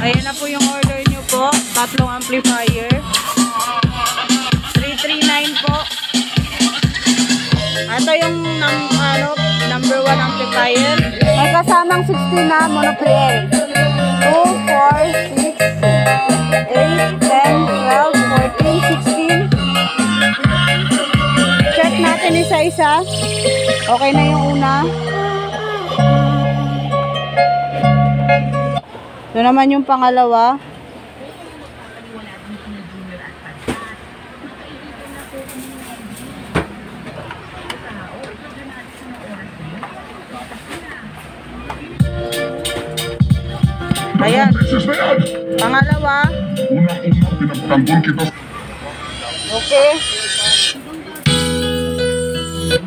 Ayan na po yung order nyo po. Tatlong amplifier. 339 po. Ito yung number 1 amplifier. May kasamang 16 na monopreamp. 2, 4, 6, 8, 10, 12, 14, 16. Check natin isa-isa. Okay na yung una. Ito naman yung pangalawa. Ayan. Pangalawa. Unang-unang pinagtanggol kita. Okay.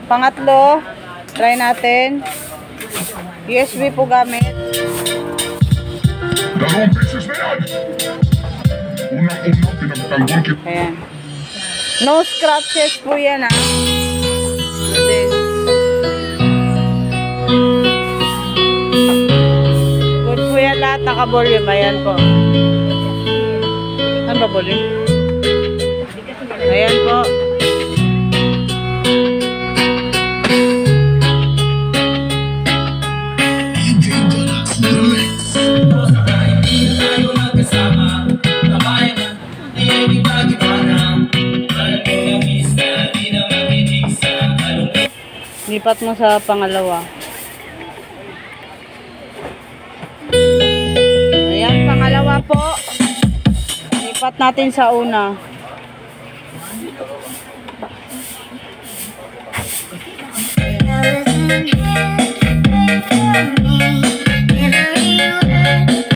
Pangatlo. Try natin. USB po gamit. Dalawang beses na yan. Unang-unang pinagtanggol kita. Ayan. No scratches po yan ah. Good po yan lahat. Naka-volume. Ayan po. Saan ba volume? Ayan po. Lipat mo sa pangalawa. Ayan, pangalawa po. Lipat natin sa una. I was in heaven,